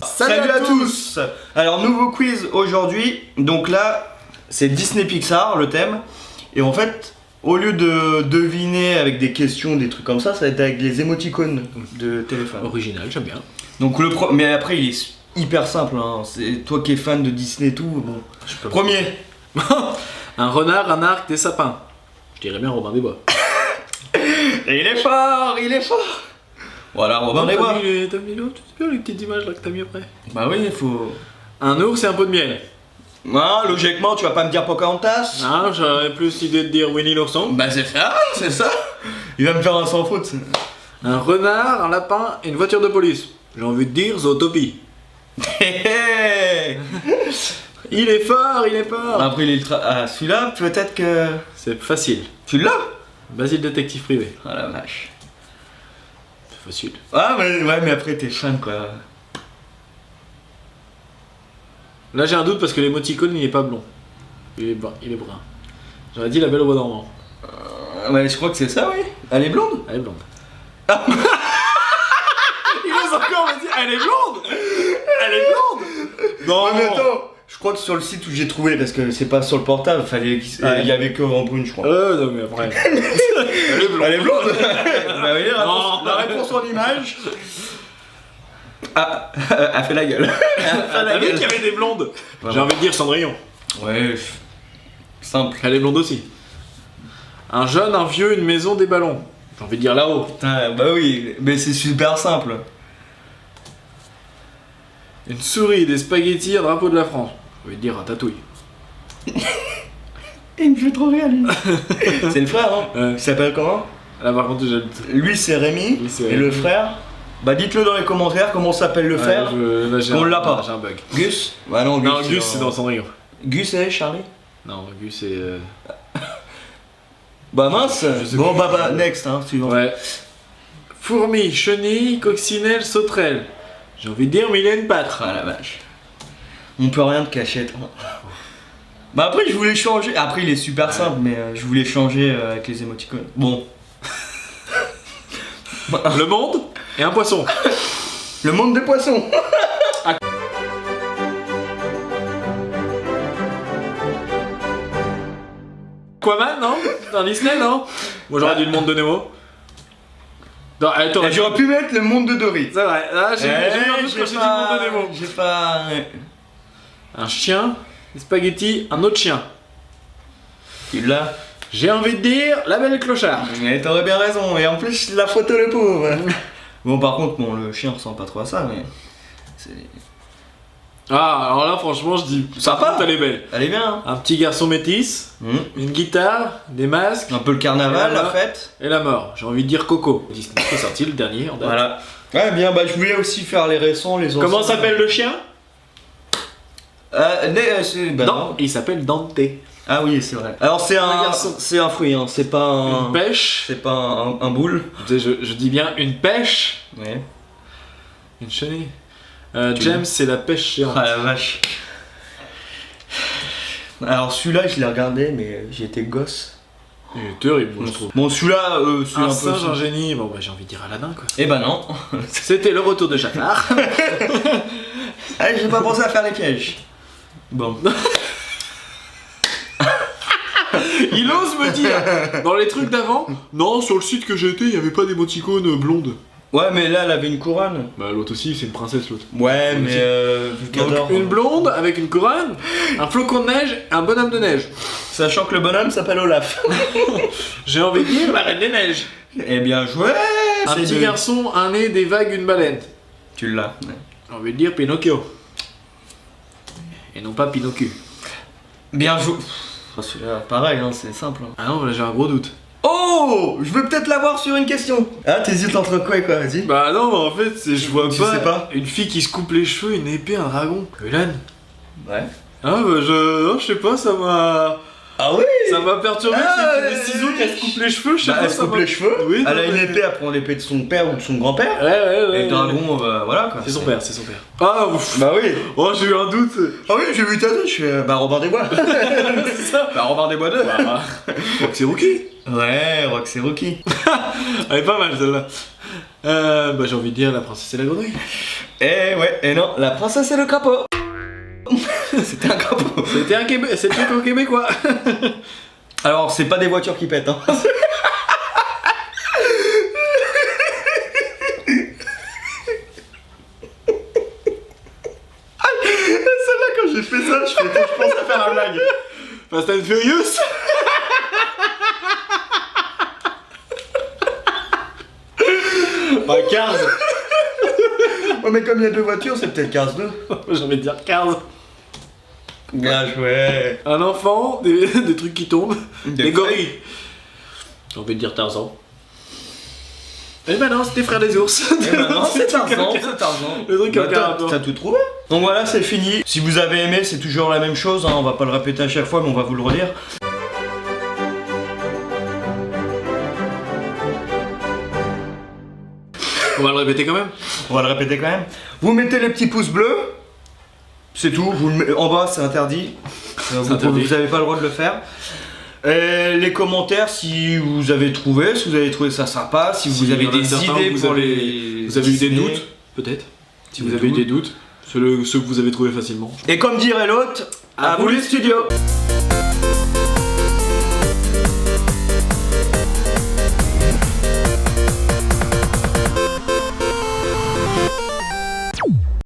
Salut à tous. Alors nouveau quiz aujourd'hui, donc là c'est Disney Pixar le thème, et en fait au lieu de deviner avec des questions, des trucs comme ça va être avec les émoticônes de téléphone. Original, j'aime bien. Donc mais après il est hyper simple, hein. C'est toi qui es fan de Disney et tout, bon. Premier. Un renard, un arc, des sapins. Je dirais bien Robin des Bois. Et il est fort, il est fort. Voilà, Robin des Bois. T'as mis l'autre, tu peux les petites images là que t'as mis après. Bah oui, il faut... Un ours et un pot de miel. Ah, logiquement, tu vas pas me dire Pocahontas. Ah, j'aurais plus l'idée de dire Winnie l'ourson. Bah c'est ça, c'est ça. Il va me faire un sans faute. Un renard, un lapin et une voiture de police. J'ai envie de dire Zootopie. Il est fort, il est fort. Après, il est ah, celui-là, peut-être que... C'est facile. Tu l'as? Basile détective privé. Ah la vache. C'est facile. Ah mais, ouais, mais après t'es fan quoi. Là j'ai un doute parce que l'émoticône il est pas blond. Il est brun. J'aurais dit la belle au bois dormant. Ouais, je crois que c'est ça, oui. Elle est blonde? Elle est blonde. Ah. Il ose encore me dire elle est blonde. Elle est blonde. Non mais attends. Je crois que sur le site où j'ai trouvé, parce que c'est pas sur le portable, il y avait que en brune, je crois. Non mais après. Elle est blonde. Elle est blonde. Bah oui, la réponse en image. Ah, elle fait la gueule. T'as vu qu'il y avait des blondes. J'ai envie de dire Cendrillon. Ouais, simple. Elle est blonde aussi. Un jeune, un vieux, une maison, des ballons. J'ai envie de dire là-haut. Putain, bah oui, mais c'est super simple. Une souris, des spaghettis, un drapeau de la France. J'ai envie de dire Ratatouille. Il me fait trop rire lui. C'est le frère, hein. Il s'appelle comment? Là par contre j'ai... Lui c'est Rémi, et le frère. Bah dites-le dans les commentaires comment s'appelle le frère. On l'a pas. J'ai un bug. Gus? Bah non, Gus. Non, Gus c'est dans Cendrillon. Gus et Charlie? Non, Gus c'est... Bah mince. Bon bah next hein, suivant. Ouais. Fourmi, chenille, coccinelle, sauterelle. J'ai envie de dire Mylène Pâtre. Ah la vache. On peut rien de cachette. Bah après je voulais changer. Après il est super simple, mais je voulais changer avec les émoticônes. Bon. Le monde et un poisson. Le monde des poissons. Aquaman, non? Dans Disney, non? Moi j'aurais dit le monde de Nemo. Non, attends, j'aurais pu mettre le monde de Dory. C'est vrai, là j'ai eu un doute quand j'ai dit le monde de Nemo. J'ai pas... Un chien, des spaghettis, un autre chien. Tu l'as? J'ai envie de dire la belle clochard. Mais t'aurais bien raison, et en plus la photo le pauvre. Bon par contre, bon le chien ressemble pas trop à ça, mais... Ah, alors là franchement je dis... Sympa. Elle est belle. Elle est bien hein. Un petit garçon métis, une guitare, des masques... Un peu le carnaval, la fête. Et la mort. J'ai envie de dire Coco. Disney est sorti le dernier en date. Voilà. Ouais bien, bah je voulais aussi faire les récents, les anciens. Comment s'appelle le chien? Non, il s'appelle Dante. Ah oui, c'est vrai. Alors c'est un fruit, hein. C'est pas un... Une pêche. C'est pas un boule. Je dis bien une pêche. Ouais. Une chenille. James, c'est la pêche géante. Ah la vache. Alors celui-là, je l'ai regardé, mais j'étais gosse. Il est terrible, moi, je trouve. Bon, celui-là, c'est un peu... singe, un génie. Bon, bah j'ai envie de dire Aladdin, quoi. Eh ben non. C'était le retour de Jafar. Allez, j'ai pas pensé à faire les pièges. Bon. Il ose me dire, dans les trucs d'avant, non, sur le site que j'ai été, il n'y avait pas d'émoticône blonde. Ouais, mais là, elle avait une couronne. Bah, l'autre aussi, c'est une princesse, l'autre. Ouais, mais donc, une blonde avec une couronne, un flocon de neige, un bonhomme de neige. Sachant que le bonhomme s'appelle Olaf. J'ai envie de dire la reine des neiges. Eh bien joué. Un petit garçon, un nez, des vagues, une baleine. Tu l'as. J'ai envie de dire Pinocchio. Et non pas Pinocchio. Bien joué. Celui-là, pareil, hein, c'est simple. Hein. Ah non, là j'ai un gros doute. Oh, je veux peut-être l'avoir sur une question. Ah, t'hésites entre quoi et quoi, vas-y. Bah non, mais en fait, je vois pas. Une fille qui se coupe les cheveux, une épée, un dragon. Mulan. Ouais. Ah bah je sais pas, ça m'a... Ah oui. Ça m'a perturbé, Ah, c'est des ciseaux qu'elle se coupe les cheveux, je sais Bah, pas. elle se coupe les cheveux, Oui, elle non, a une mais- épée, elle prend l'épée de son père ou de son grand-père. Ouais. Et le dragon, voilà quoi. C'est son père, c'est son père. Ah ouf. Bah oui. Oh, j'ai eu un doute. Ah oui, j'ai vu ta tête, je fais bah Robin des Bois. C'est ça. Bah Robin des Bois 2. Bah, c'est Rookie. Ouais, Roxy Rookie. Elle est pas mal celle-là. Bah j'ai envie de dire la princesse et la grenouille. Eh ouais, et non, la princesse et le crapaud. C'était un crapaud. C'était un Québécois. Alors, c'est pas des voitures qui pètent, hein. Celle-là, quand j'ai fait ça, je pense à faire la blague. Fast and Furious. Ah, 15. Ouais, mais comme il y a deux voitures, c'est peut-être 15-2. J'ai envie de dire 15. Bien joué. Un enfant, des trucs qui tombent, Des des gorilles. J'ai envie de dire Tarzan. Eh ben non, c'était Frère des ours. Et maintenant, c'est Tarzan, c'est Tarzan. Le truc Bah, aucun rapport. t'as tout trouvé. Donc voilà, c'est fini. Si vous avez aimé, c'est toujours la même chose, hein. On va pas le répéter à chaque fois, mais on va vous le redire. On va le répéter quand même. On va le répéter quand même. Vous mettez les petits pouces bleus. C'est tout. Vous le mettez en bas, c'est interdit. Vous interdit. n'avez pas le droit de le faire. Et les commentaires, si vous avez trouvé ça sympa, si vous avez il y en a des certains idées où pour les. Vous avez eu des Disney. doutes, peut-être. Si Des vous avez eu doutes. des doutes, ceux que vous avez trouvés facilement. Et comme dirait l'autre, à vous les studios.